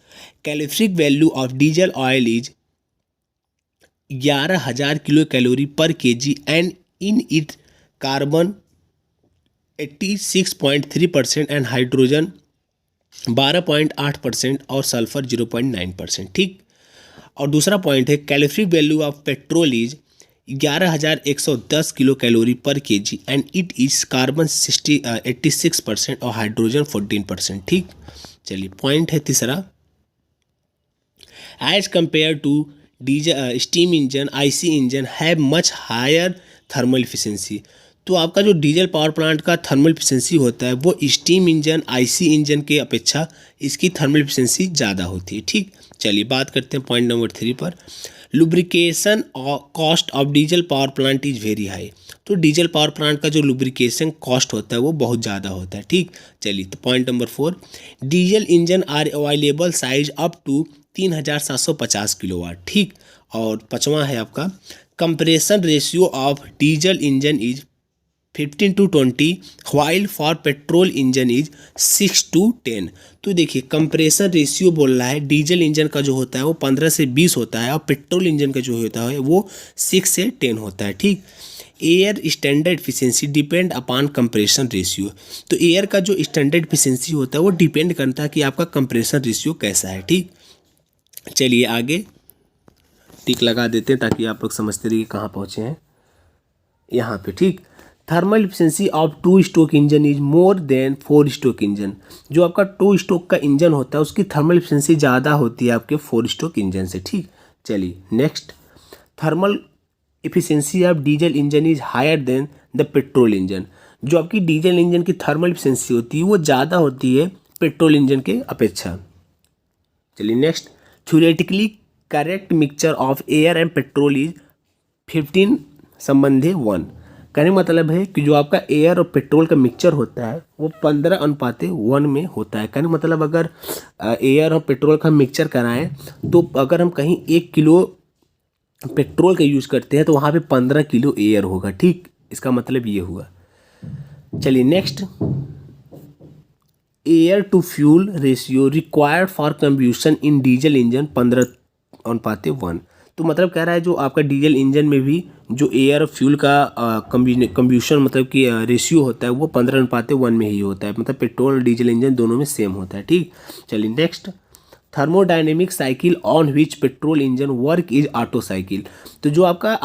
Calorific value of diesel oil is 11,000 kilo calorie per KG and in it carbon 86.3% and hydrogen 12.8% और सल्फर 0.9%। ठीक, और दूसरा पॉइंट है calorific value of petrol is 11,110 kilo calorie per KG and it is carbon 86% और hydrogen 14%। ठीक, चलिए point है तीसरा, as compare to diesel steam engine IC engine have much higher thermal efficiency. तो आपका जो डीजल पावर प्लांट का thermal efficiency होता है वो स्टीम इंजन IC इंजन के अपेक्षा इसकी थर्मल इफिशिएंसी ज़्यादा होती है। ठीक, चलिए बात करते हैं पॉइंट नंबर 3 पर। Lubrication cost of diesel power plant is very high. तो डीजल पावर प्लांट का जो लुब्रिकेशन कॉस्ट होता है वो बहुत ज़्यादा होता है। ठीक, चलिए तो point number 4, diesel engine are available size up to 3,750 kilowatt. ठीक, और 5वां है आपका compression ratio of diesel engine is 15 to 20, while for petrol engine is 6 to 10। तो देखिए कंप्रेसर रेशियो बोल रहा है डीजल इंजन का जो होता है वो 15 से 20 होता है और पेट्रोल इंजन का जो होता है वो 6 से 10 होता है। ठीक, air standard efficiency depend upon compression ratio. तो एयर का जो स्टैंडर्ड एफिशिएंसी होता है वो डिपेंड करता है कि आपका कंप्रेशन रेशियो कैसा है। ठीक, चलिए आगे टिक लगा देते हैं ताकि आप लोग समझते रहिए कहाँ पहुँचे हैं यहाँ पे। ठीक, thermal efficiency of 2 stroke engine is more than 4 stroke engine. जो आपका 2 स्ट्रोक का इंजन होता है उसकी थर्मल एफिशिएंसी ज़्यादा होती है आपके 4 स्ट्रोक इंजन से। ठीक, चलिए next, thermal efficiency of diesel engine is higher than the petrol engine. जो आपकी डीजल इंजन की थर्मल एफिशिएंसी होती है वो ज़्यादा होती है पेट्रोल इंजन के अपेक्षा। चलिए next, theoretically correct mixture of air and petrol is 15 संबंधी 1। कहने मतलब है कि जो आपका एयर और पेट्रोल का मिक्सचर होता है वो 15:1 में होता है। कहने मतलब अगर एयर और पेट्रोल का मिक्सचर कराएं तो अगर हम कहीं 1 किलो पेट्रोल का यूज़ करते हैं तो वहाँ पे 15 किलो एयर होगा। ठीक, इसका मतलब ये हुआ। चलिए next, air to fuel ratio required for combustion in diesel engine 15:1। तो मतलब कह रहा है जो आपका डीजल इंजन में भी जो एयर और फ्यूल का कंब्यूशन मतलब कि रेशियो होता है वो 15:1 में ही होता है। मतलब पेट्रोल और डीजल इंजन दोनों में सेम होता है। ठीक, चलिए next, thermodynamic cycle on which petrol engine work is auto cycle. तो जो आपका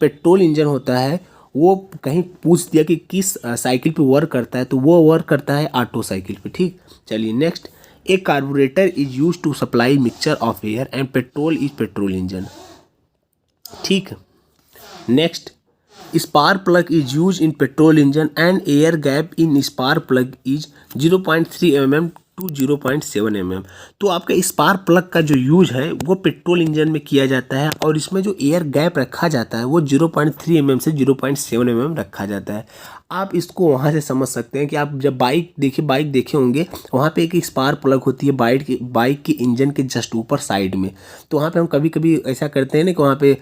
पेट्रोल इंजन होता है वो कहीं पूछ दिया कि किस साइकिल पे वर्क करता है तो वो वर्क करता है ऑटो साइकिल पे। ठीक, चलिए next, a carburettor is use to supply mixture of air and petrol is petrol engine. ठीक, next, spark plug is use in petrol engine and air gap in spark plug is 0.3 mm to 0.7 mm। तो आपका spark plug का जो use है वो petrol engine में किया जाता है और इसमें जो एयर गैप रखा जाता है वो 0.3 mm से 0.7 mm रखा जाता है। आप इसको वहाँ से समझ सकते हैं कि आप जब बाइक देखे होंगे वहाँ पे एक स्पार्क प्लग होती है बाइक के इंजन के जस्ट ऊपर साइड में। तो वहाँ पे हम कभी कभी ऐसा करते हैं ना कि वहाँ पे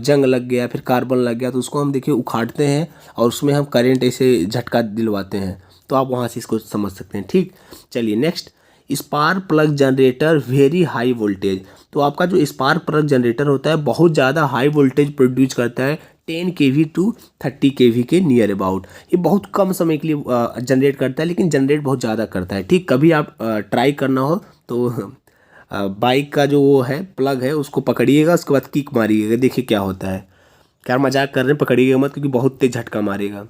जंग लग गया फिर कार्बन लग गया तो उसको हम देखिए उखाड़ते हैं और उसमें हम करंट ऐसे झटका दिलवाते हैं। तो आप वहाँ से इसको समझ सकते हैं। ठीक, चलिए next, spark plug generator very high voltage. तो आपका जो स्पार्क प्लग जनरेटर होता है बहुत ज़्यादा हाई वोल्टेज प्रोड्यूस करता है 10 kV टू 30 kV के नियर अबाउट। ये बहुत कम समय के लिए जनरेट करता है लेकिन जनरेट बहुत ज़्यादा करता है। ठीक, कभी आप ट्राई करना हो तो बाइक का जो वो है प्लग है उसको पकड़िएगा उसके बाद किक मारिएगा, देखिए क्या होता है। क्या मजाक कर रहे हैं, पकड़िएगा मत क्योंकि बहुत तेज झटका मारेगा।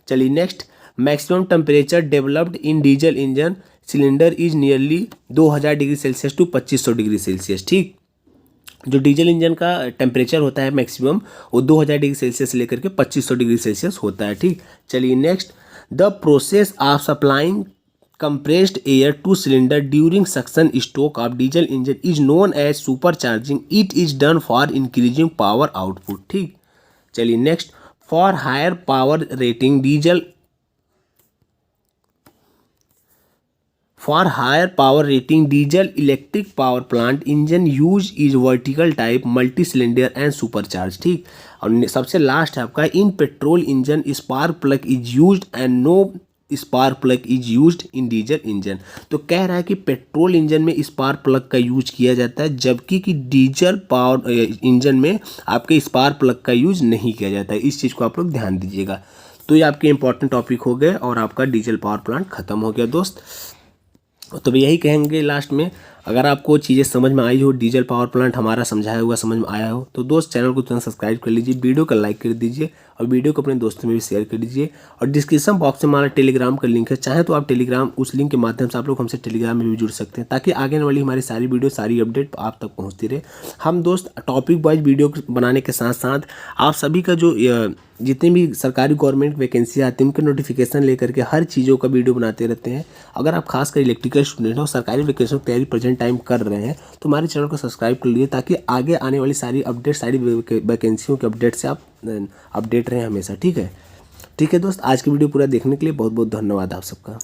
चलिए next, maximum temperature developed in diesel engine cylinder is nearly 2000 degree Celsius to 2500 degree Celsius. ठीक, जो डीजल इंजन का टेम्परेचर होता है मैक्सिमम वो 2000 डिग्री सेल्सियस लेकर के 2500 डिग्री सेल्सियस होता है। ठीक, चलिए next, the process of supplying compressed air to cylinder during suction stroke of diesel engine is known as supercharging. It is done for increasing power output। ठीक, चलिए next, for higher power rating diesel electric power plant engine use is vertical type multi cylinder and supercharge. ठीक, और सबसे last है आपका, in petrol engine spark plug is used and no spark plug is used in diesel engine. तो कह रहा है कि पेट्रोल इंजन में स्पार्क प्लग का यूज किया जाता है जबकि कि डीजल पावर इंजन में आपके स्पार्क प्लग का यूज नहीं किया जाता है। इस चीज़ को आप लोग ध्यान दीजिएगा। तो ये आपके इंपॉर्टेंट टॉपिक हो गए और आपका डीजल पावर प्लांट खत्म हो गया दोस्त। तो यही कहेंगे लास्ट में, अगर आपको चीज़ें समझ में आई हो, डीजल पावर प्लांट हमारा समझाया हुआ समझ में आया हो तो दोस्त चैनल को तुरंत सब्सक्राइब कर लीजिए, वीडियो को लाइक कर दीजिए और वीडियो को अपने दोस्तों में भी शेयर कर दीजिए। और डिस्क्रिप्शन बॉक्स में हमारा टेलीग्राम का लिंक है, चाहे तो आप टेलीग्राम उस लिंक के माध्यम से आप लोग हमसे टेलीग्राम में भी जुड़ सकते हैं ताकि आगे आने वाली हमारी सारी वीडियो सारी अपडेट आप तक पहुँचती रहे। हम दोस्त टॉपिक वाइज वीडियो बनाने के साथ साथ आप सभी का जो जितनी भी सरकारी गवर्नमेंट वैकेंसी आती है उनके नोटिफिकेशन लेकर के हर चीज़ों का वीडियो बनाते रहते हैं। अगर आप खासकर इलेक्ट्रिकल स्टूडेंट हो, सरकारी वैकेंसी की तैयारी प्रेजेंट टाइम कर रहे हैं तो हमारे चैनल को सब्सक्राइब कर लीजिए ताकि आगे आने वाली सारी अपडेट सारी वैकेंसियों के अपडेट से आप अपडेट रहें हमेशा। ठीक है दोस्त, आज की वीडियो पूरा देखने के लिए बहुत बहुत धन्यवाद आप सबका।